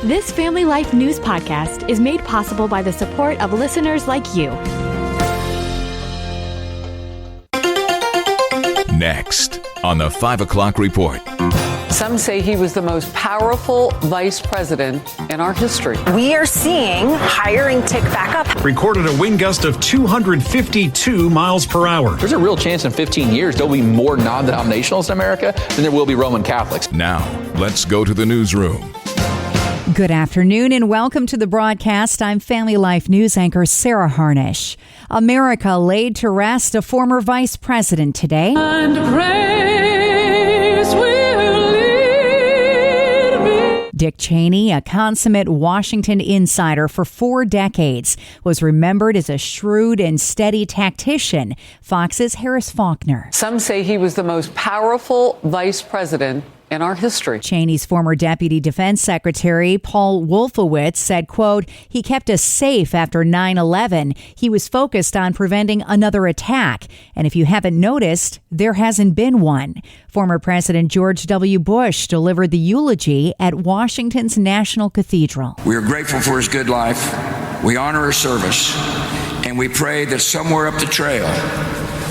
This Family Life News podcast is made possible by the support of listeners like you. Next on the 5 o'clock report. Some say he was the most powerful vice president in our history. We are seeing hiring tick back up. Recorded a wind gust of 252 miles per hour. There's a real chance in 15 years there'll be more non-denominationalists in America than there will be Roman Catholics. Now, let's go to the newsroom. Good afternoon and welcome to the broadcast. I'm Family Life News anchor Sarah Harnish. America laid to rest a former vice president today. And praise will lead me. Dick Cheney, a consummate Washington insider for 4 decades, was remembered as a shrewd and steady tactician. Fox's Harris Faulkner. Some say he was the most powerful vice president in our history. Cheney's former Deputy Defense Secretary, Paul Wolfowitz, said, quote, "He kept us safe after 9/11. He was focused on preventing another attack. And if you haven't noticed, there hasn't been one." Former President George W. Bush delivered the eulogy at Washington's National Cathedral. We are grateful for his good life. We honor his service. And we pray that somewhere up the trail,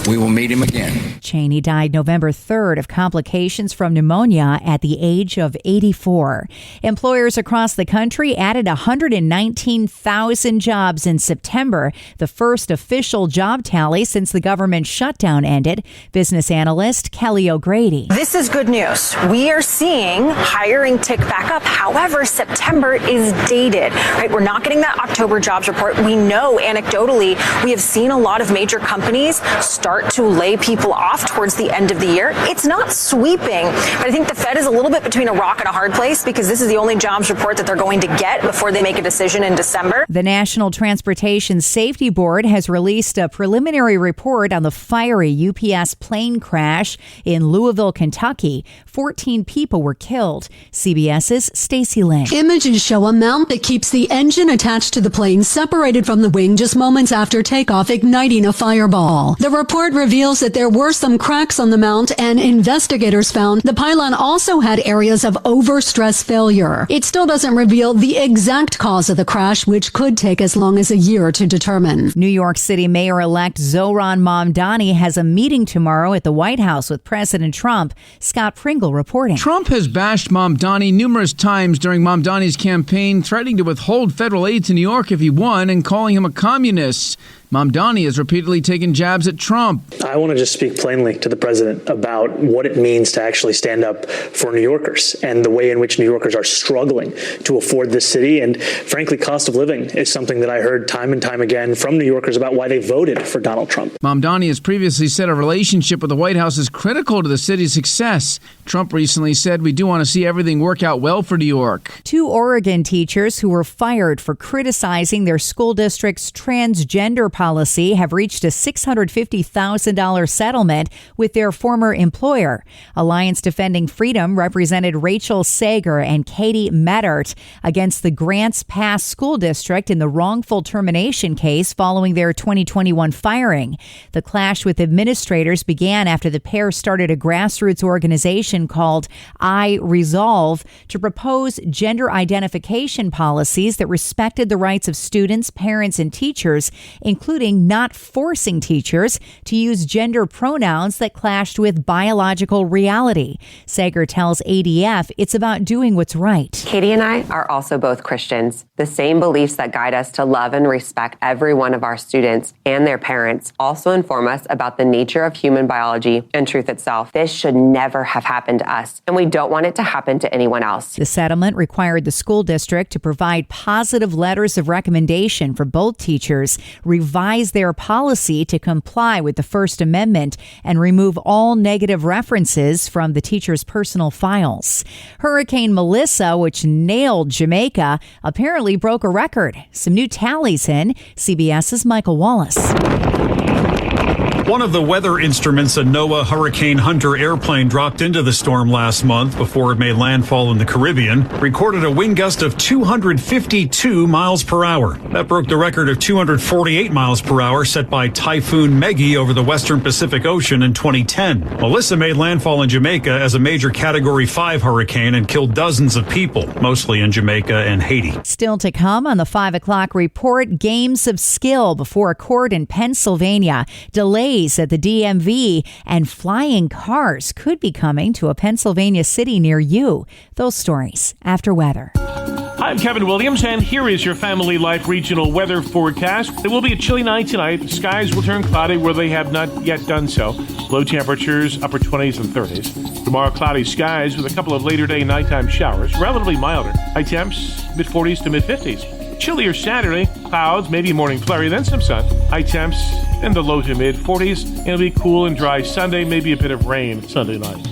we will meet him again. Cheney died November 3rd of complications from pneumonia at the age of 84. Employers across the country added 119,000 jobs in September, the first official job tally since the government shutdown ended. Business analyst Kelly O'Grady. This is good news. We are seeing hiring tick back up. However, September is dated, right? We're not getting that October jobs report. We know anecdotally we have seen a lot of major companies start to lay people off towards the end of the year. It's not sweeping, but I think the Fed is a little bit between a rock and a hard place because this is the only jobs report that they're going to get before they make a decision in December. The National Transportation Safety Board has released a preliminary report on the fiery UPS plane crash in Louisville, Kentucky. 14 people were killed. CBS's Stacey Lynn. Images show a mount that keeps the engine attached to the plane separated from the wing just moments after takeoff, igniting a fireball. The report reveals that there were some cracks on the mount, and investigators found the pylon also had areas of overstress failure. It still doesn't reveal the exact cause of the crash, which could take as long as a year to determine. New York City Mayor-elect Zohran Mamdani has a meeting tomorrow at the White House with President Trump. Scott Pringle reporting. Trump has bashed Mamdani numerous times during Mamdani's campaign, threatening to withhold federal aid to New York if he won and calling him a communist. Mamdani has repeatedly taken jabs at Trump. I want to just speak plainly to the president about what it means to actually stand up for New Yorkers and the way in which New Yorkers are struggling to afford this city. And frankly, cost of living is something that I heard time and time again from New Yorkers about why they voted for Donald Trump. Mamdani has previously said a relationship with the White House is critical to the city's success. Trump recently said, "We do want to see everything work out well for New York." 2 Oregon teachers who were fired for criticizing their school district's transgender policy have reached a $650,000 settlement with their former employer. Alliance Defending Freedom represented Rachel Sager and Katie Meddert against the Grants Pass School District in the wrongful termination case following their 2021 firing. The clash with administrators began after the pair started a grassroots organization called I Resolve to propose gender identification policies that respected the rights of students, parents, and teachers, including not forcing teachers to use gender pronouns that clashed with biological reality. Sager tells ADF it's about doing what's right. Katie and I are also both Christians. The same beliefs that guide us to love and respect every one of our students and their parents also inform us about the nature of human biology and truth itself. This should never have happened to us, and we don't want it to happen to anyone else. The settlement required the school district to provide positive letters of recommendation for both teachers, revise their policy to comply with the First Amendment, and remove all negative references from the teacher's personal files. Hurricane Melissa, which nailed Jamaica, apparently broke a record. Some new tallies in. CBS's Michael Wallace. One of the weather instruments, a NOAA Hurricane Hunter airplane, dropped into the storm last month before it made landfall in the Caribbean, recorded a wind gust of 252 miles per hour. That broke the record of 248 miles per hour set by Typhoon Maggie over the western Pacific Ocean in 2010. Melissa made landfall in Jamaica as a major Category 5 hurricane and killed dozens of people, mostly in Jamaica and Haiti. Still to come on the 5 o'clock report, games of skill before a court in Pennsylvania, delays at the DMV, and flying cars could be coming to a Pennsylvania city near you. Those stories after weather. I'm Kevin Williams, and here is your Family Life regional weather forecast. It will be a chilly night tonight. The skies will turn cloudy where they have not yet done so. Low temperatures, upper 20s and 30s. Tomorrow, cloudy skies with a couple of later day nighttime showers. Relatively milder. High temps, mid-40s to mid-50s. Chillier Saturday, clouds, maybe morning flurry, then some sun. High temps in the low to mid-40s. It'll be cool and dry Sunday, maybe a bit of rain Sunday night.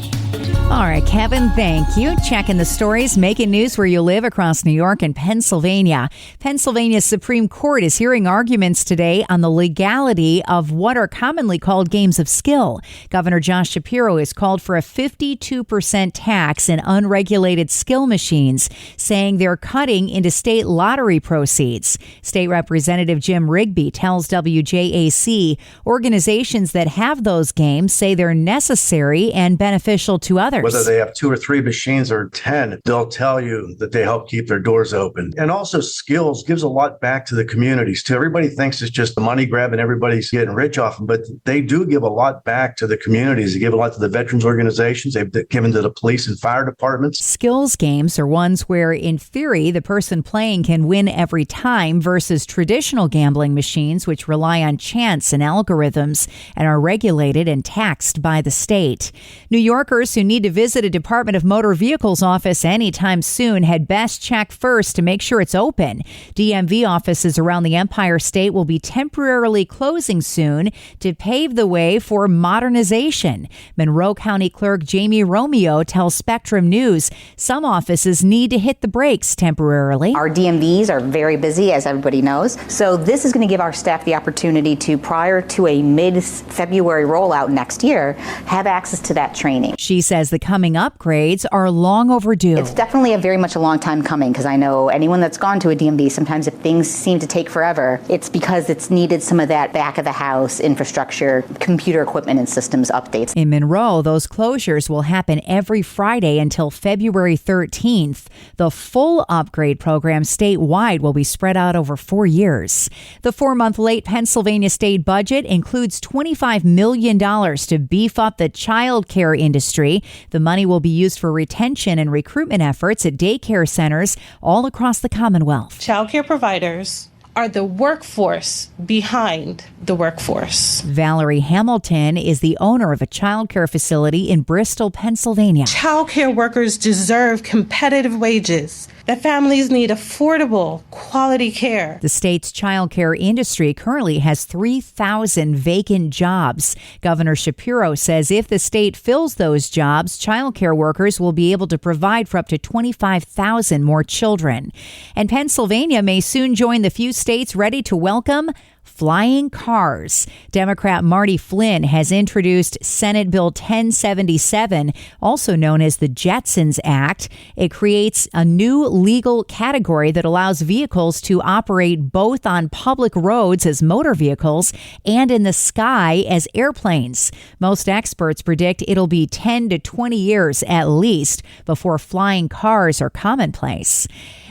All right, Kevin, thank you. Checking the stories, making news where you live across New York and Pennsylvania. Pennsylvania's Supreme Court is hearing arguments today on the legality of what are commonly called games of skill. Governor Josh Shapiro has called for a 52% tax in unregulated skill machines, saying they're cutting into state lottery proceeds. State Representative Jim Rigby tells WJAC organizations that have those games say they're necessary and beneficial to others. Whether they have 2 or 3 machines or 10, they'll tell you that they help keep their doors open. And also skills gives a lot back to the communities too. Everybody thinks it's just a money grab and everybody's getting rich off them, but they do give a lot back to the communities. They give a lot to the veterans organizations. They've given to the police and fire departments. Skills games are ones where, in theory, the person playing can win every time versus traditional gambling machines, which rely on chance and algorithms and are regulated and taxed by the state. New Yorkers who need to visit a Department of Motor Vehicles office anytime soon had best check first to make sure it's open. DMV offices around the Empire State will be temporarily closing soon to pave the way for modernization. Monroe County Clerk Jamie Romeo tells Spectrum News some offices need to hit the brakes temporarily. Our DMVs are very busy, as everybody knows. So this is going to give our staff the opportunity to, prior to a mid-February rollout next year, have access to that training. She says the coming upgrades are long overdue. It's definitely very much a long time coming, because I know anyone that's gone to a DMV, sometimes if things seem to take forever, it's because it's needed some of that back of the house infrastructure, computer equipment and systems updates. In Monroe, those closures will happen every Friday until February 13th. The full upgrade program statewide will be spread out over 4 years. The 4-month late Pennsylvania state budget includes $25 million to beef up the child care industry. The money will be used for retention and recruitment efforts at daycare centers all across the Commonwealth. Child care providers are the workforce behind the workforce. Valerie Hamilton is the owner of a child care facility in Bristol, Pennsylvania. Child care workers deserve competitive wages. That families need affordable, quality care. The state's child care industry currently has 3,000 vacant jobs. Governor Shapiro says if the state fills those jobs, child care workers will be able to provide for up to 25,000 more children. And Pennsylvania may soon join the few states ready to welcome flying cars. Democrat Marty Flynn has introduced Senate Bill 1077, also known as the Jetsons Act. It creates a new legal category that allows vehicles to operate both on public roads as motor vehicles and in the sky as airplanes. Most experts predict it'll be 10 to 20 years at least before flying cars are commonplace.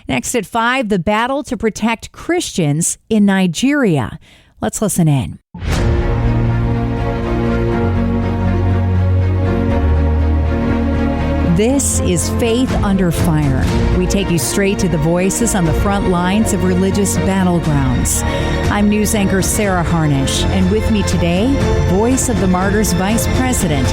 Next at 5, the battle to protect Christians in Nigeria. Let's listen in. This is Faith Under Fire. We take you straight to the voices on the front lines of religious battlegrounds. I'm news anchor Sarah Harnish, and with me today, Voice of the Martyrs Vice President,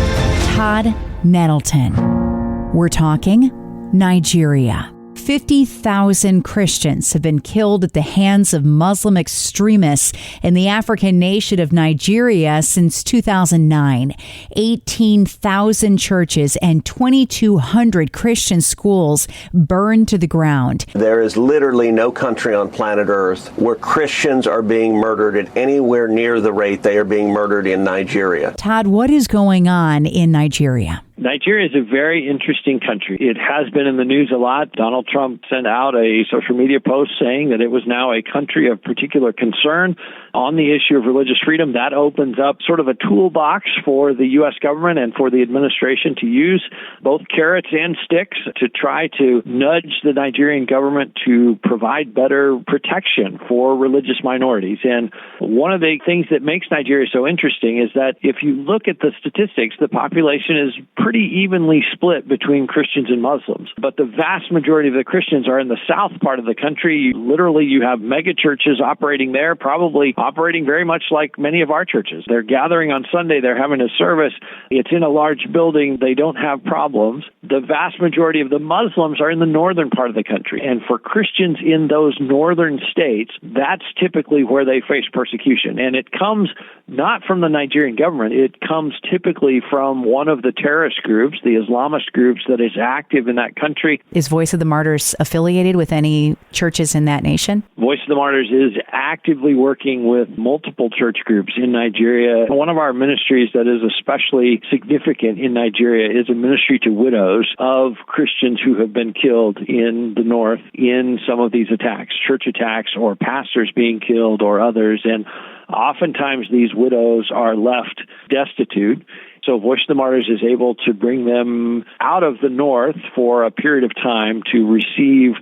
Todd Nettleton. We're talking Nigeria. 50,000 Christians have been killed at the hands of Muslim extremists in the African nation of Nigeria since 2009. 18,000 churches and 2,200 Christian schools burned to the ground. There is literally no country on planet Earth where Christians are being murdered at anywhere near the rate they are being murdered in Nigeria. Todd, what is going on in Nigeria? Nigeria is a very interesting country. It has been in the news a lot. Donald Trump sent out a social media post saying that it was now a country of particular concern on the issue of religious freedom. That opens up sort of a toolbox for the U.S. government and for the administration to use, both carrots and sticks, to try to nudge the Nigerian government to provide better protection for religious minorities. And one of the things that makes Nigeria so interesting is that if you look at the statistics, the population is pretty evenly split between Christians and Muslims. But the vast majority of the Christians are in the south part of the country. Literally, you have mega churches operating there, probably operating very much like many of our churches. They're gathering on Sunday. They're having a service. It's in a large building. They don't have problems. The vast majority of the Muslims are in the northern part of the country. And for Christians in those northern states, that's typically where they face persecution. And it comes not from the Nigerian government. It comes typically from one of the terrorist groups, the Islamist groups that is active in that country. Is Voice of the Martyrs affiliated with any churches in that nation? Voice of the Martyrs is actively working with multiple church groups in Nigeria. One of our ministries that is especially significant in Nigeria is a ministry to widows of Christians who have been killed in the north in some of these attacks, church attacks or pastors being killed or others. And oftentimes these widows are left destitute. So Voice of the Martyrs is able to bring them out of the north for a period of time to receive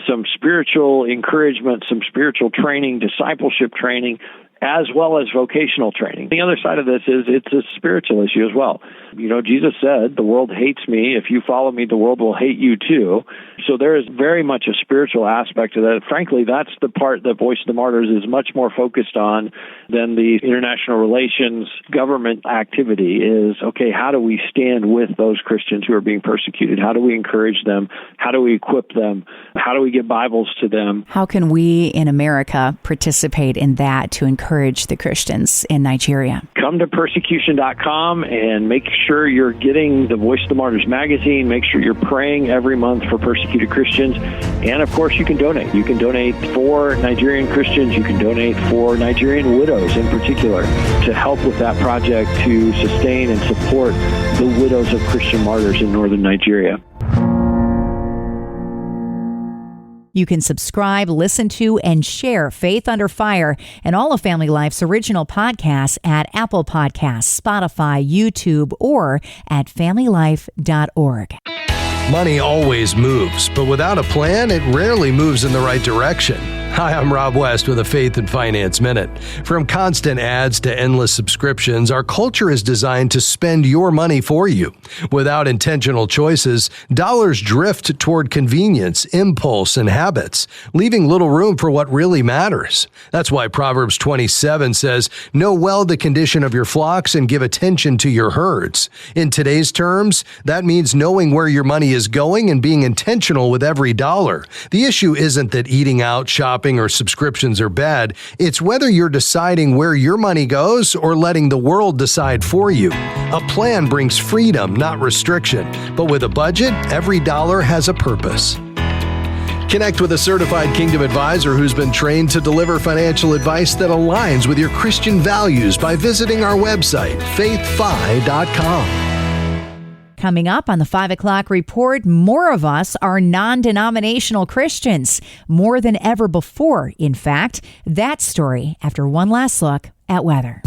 some spiritual encouragement, some spiritual training, discipleship training, as well as vocational training. The other side of this is it's a spiritual issue as well. You know, Jesus said, the world hates me. If you follow me, the world will hate you too. So there is very much a spiritual aspect to that. Frankly, that's the part that Voice of the Martyrs is much more focused on than the international relations government activity is, okay, how do we stand with those Christians who are being persecuted? How do we encourage them? How do we equip them? How do we give Bibles to them? How can we in America participate in that to encourage the Christians in Nigeria? Come to persecution.com and make sure you're getting the Voice of the Martyrs magazine. Make sure you're praying every month for persecuted Christians. And of course, you can donate. You can donate for Nigerian Christians. You can donate for Nigerian widows in particular to help with that project to sustain and support the widows of Christian martyrs in northern Nigeria. You can subscribe, listen to, and share Faith Under Fire and all of Family Life's original podcasts at Apple Podcasts, Spotify, YouTube, or at familylife.org. Money always moves, but without a plan, it rarely moves in the right direction. Hi, I'm Rob West with a Faith and Finance Minute. From constant ads to endless subscriptions, our culture is designed to spend your money for you. Without intentional choices, dollars drift toward convenience, impulse, and habits, leaving little room for what really matters. That's why Proverbs 27 says, "Know well the condition of your flocks and give attention to your herds." In today's terms, that means knowing where your money is going and being intentional with every dollar. The issue isn't that eating out, shopping, or subscriptions are bad. It's whether you're deciding where your money goes or letting the world decide for you. A plan brings freedom, not restriction. But with a budget, every dollar has a purpose. Connect with a certified Kingdom advisor who's been trained to deliver financial advice that aligns with your Christian values by visiting our website, faithfi.com. Coming up on the 5 o'clock report, more of us are non-denominational Christians, more than ever before. In fact, that story after one last look at weather.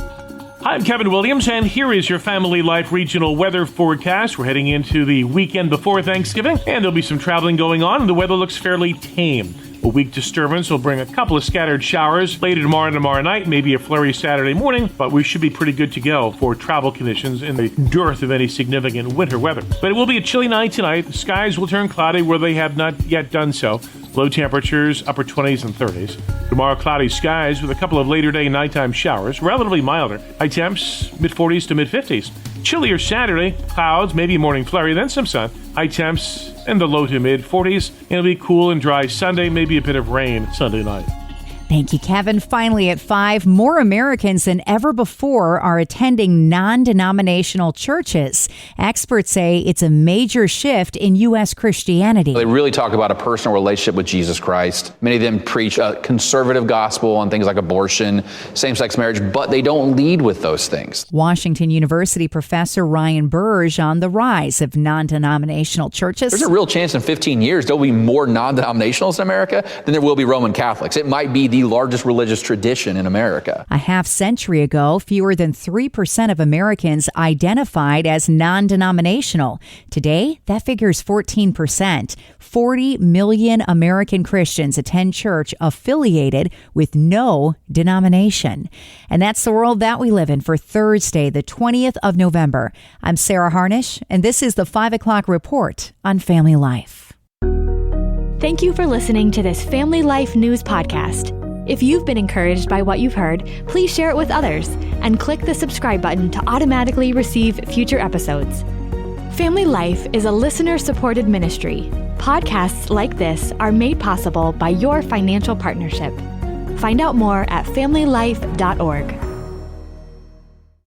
Hi, I'm Kevin Williams, and here is your Family Life regional weather forecast. We're heading into the weekend before Thanksgiving, and there'll be some traveling going on, and the weather looks fairly tame. A weak disturbance will bring a couple of scattered showers later tomorrow and tomorrow night, maybe a flurry Saturday morning, but we should be pretty good to go for travel conditions in the dearth of any significant winter weather. But it will be a chilly night tonight. The skies will turn cloudy where they have not yet done so. Low temperatures, upper 20s and 30s. Tomorrow, cloudy skies with a couple of later day nighttime showers, relatively milder. High temps, mid-40s to mid-50s. Chillier Saturday, clouds, maybe a morning flurry, then some sun. High temps and the low to mid 40s. It'll be cool and dry Sunday, maybe a bit of rain Sunday night. Thank you, Kevin. Finally, at 5, more Americans than ever before are attending non-denominational churches. Experts say it's a major shift in U.S. Christianity. They really talk about a personal relationship with Jesus Christ. Many of them preach a conservative gospel on things like abortion, same-sex marriage, but they don't lead with those things. Washington University professor Ryan Burge on the rise of non-denominational churches. There's a real chance in 15 years there'll be more non-denominationals in America than there will be Roman Catholics. It might be the largest religious tradition in America. A half century ago, fewer than 3% of Americans identified as non-denominational. Today, that figure's 14%. 40 million American Christians attend church affiliated with no denomination. And that's the world that we live in for Thursday, the 20th of November. I'm Sarah Harnish, and this is the 5 o'clock report on Family Life. Thank you for listening to this Family Life News podcast. If you've been encouraged by what you've heard, please share it with others and click the subscribe button to automatically receive future episodes. Family Life is a listener-supported ministry. Podcasts like this are made possible by your financial partnership. Find out more at familylife.org.